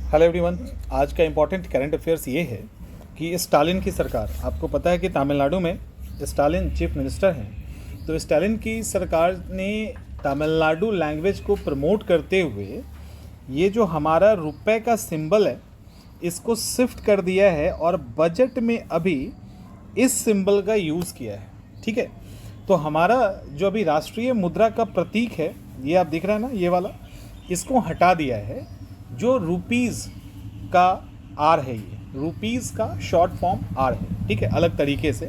Hello everyone. आज का important current affairs ये है कि स्टालिन की सरकार, आपको पता है कि तमिलनाडु में स्टालिन चीफ मिनिस्टर हैं। तो स्टालिन की सरकार ने तमिलनाडु लैंग्वेज को प्रमोट करते हुए ये जो हमारा रुपए का सिंबल है इसको शिफ्ट कर दिया है और बजट में अभी इस सिंबल का यूज़ किया है। ठीक है, तो हमारा जो अभी राष्ट्रीय मुद्रा का प्रतीक है, ये आप दिख रहा है ना, ये वाला, इसको हटा दिया है। जो रुपीज़ का आर है, ये रुपीज़ का शॉर्ट फॉर्म आर है। ठीक है, अलग तरीके से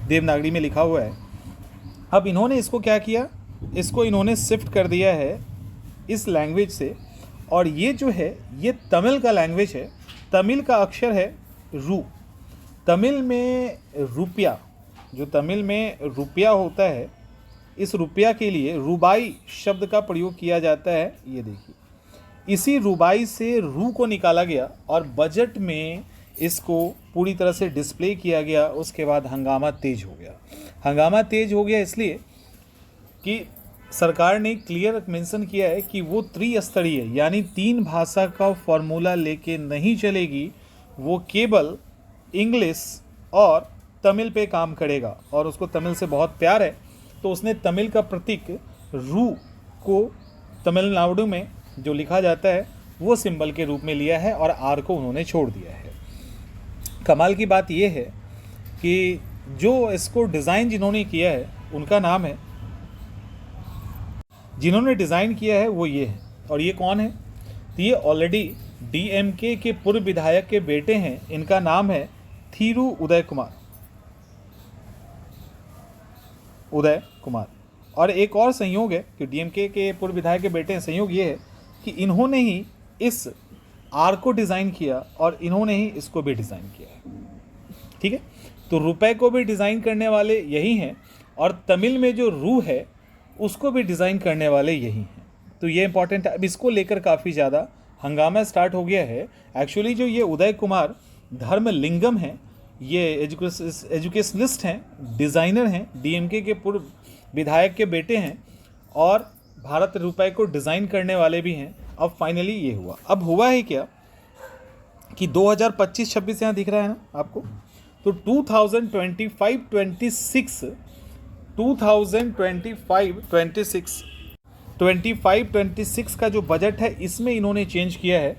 देवनागरी में लिखा हुआ है। अब इन्होंने इसको क्या किया, इसको इन्होंने शिफ्ट कर दिया है इस लैंग्वेज से, और ये जो है ये तमिल का लैंग्वेज है। तमिल का अक्षर है रू। तमिल में रुपया, जो तमिल में रुपया होता है, इस रुपया के लिए रुबाई शब्द का प्रयोग किया जाता है। ये देखिए, इसी रुबाई से रू को निकाला गया और बजट में इसको पूरी तरह से डिस्प्ले किया गया। उसके बाद हंगामा तेज हो गया। हंगामा तेज हो गया इसलिए कि सरकार ने क्लियर मेंशन किया है कि वो त्रिस्तरीय यानी 3 भाषा का फॉर्मूला लेके नहीं चलेगी, वो केवल इंग्लिश और तमिल पे काम करेगा। और उसको तमिल से बहुत प्यार है, तो उसने तमिल का प्रतीक रू को तमिलनाडु में जो लिखा जाता है वो सिंबल के रूप में लिया है और आर को उन्होंने छोड़ दिया है। कमाल की बात यह है कि जो इसको डिज़ाइन जिन्होंने किया है उनका नाम है, जिन्होंने डिज़ाइन किया है वो ये है। और ये कौन है? तो ये ऑलरेडी डीएमके के पूर्व विधायक के बेटे हैं। इनका नाम है थीरू उदय कुमार। और एक और संयोग है कि डीएमके के पूर्व विधायक के बेटे हैं। संयोग ये है कि इन्होंने ही इस आर को डिज़ाइन किया और इन्होंने ही इसको भी डिज़ाइन किया है। ठीक है, तो रुपए को भी डिज़ाइन करने वाले यही हैं और तमिल में जो रू है उसको भी डिज़ाइन करने वाले यही हैं। तो ये इंपॉर्टेंट है। अब इसको लेकर काफ़ी ज़्यादा हंगामा स्टार्ट हो गया है। एक्चुअली जो ये उदय कुमार धर्मलिंगम हैं, ये एजुकेशनिस्ट हैं, डिज़ाइनर हैं, डीएमके के पूर्व विधायक के बेटे हैं और भारत रुपए को डिज़ाइन करने वाले भी हैं। अब फाइनली ये हुआ। अब हुआ है क्या कि 2025-26 यहाँ दिख रहा है ना आपको, तो 2025-26 का जो बजट है इसमें इन्होंने चेंज किया है,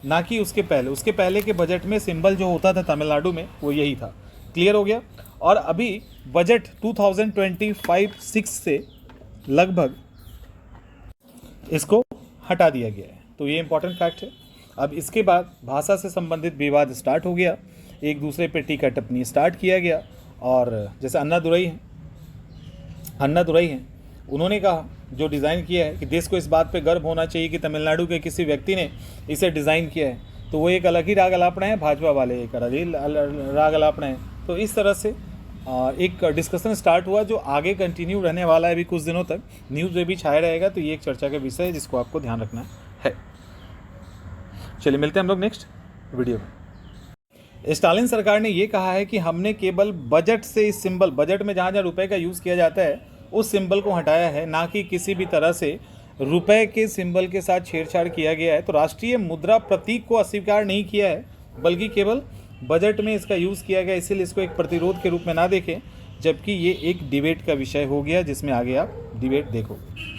ना कि उसके पहले के बजट में सिंबल जो होता था तमिलनाडु में वो यही था। क्लियर हो गया। और अभी बजट 2025-26 से लगभग इसको हटा दिया गया है। तो ये इंपॉर्टेंट फैक्ट है। अब इसके बाद भाषा से संबंधित विवाद स्टार्ट हो गया, एक दूसरे पे टीका टिप्पणी स्टार्ट किया गया। और जैसे अन्ना दुरई हैं, उन्होंने कहा, जो डिज़ाइन किया है, कि देश को इस बात पे गर्व होना चाहिए कि तमिलनाडु के किसी व्यक्ति ने इसे डिज़ाइन किया है। तो वो एक अलग ही राग अलापना है, भाजपा वाले एक अलग ही राग अलापना है। तो इस तरह से एक डिस्कशन स्टार्ट हुआ जो आगे कंटिन्यू रहने वाला है अभी कुछ दिनों तक, न्यूज़ में भी छाया रहेगा। तो ये एक चर्चा का विषय है जिसको आपको ध्यान रखना है। चलिए मिलते हैं हम लोग नेक्स्ट वीडियो में। स्टालिन सरकार ने ये कहा है कि हमने केवल बजट से इस सिंबल, बजट में जहाँ जहाँ रुपए का यूज़ किया जाता है उस सिंबल को हटाया है, ना कि किसी भी तरह से रुपए के सिंबल के साथ छेड़छाड़ किया गया है। तो राष्ट्रीय मुद्रा प्रतीक को अस्वीकार नहीं किया है, बल्कि केवल बजट में इसका यूज़ किया गया। इसीलिए इसको एक प्रतिरोध के रूप में ना देखें, जबकि ये एक डिबेट का विषय हो गया जिसमें आगे आप डिबेट देखोगे।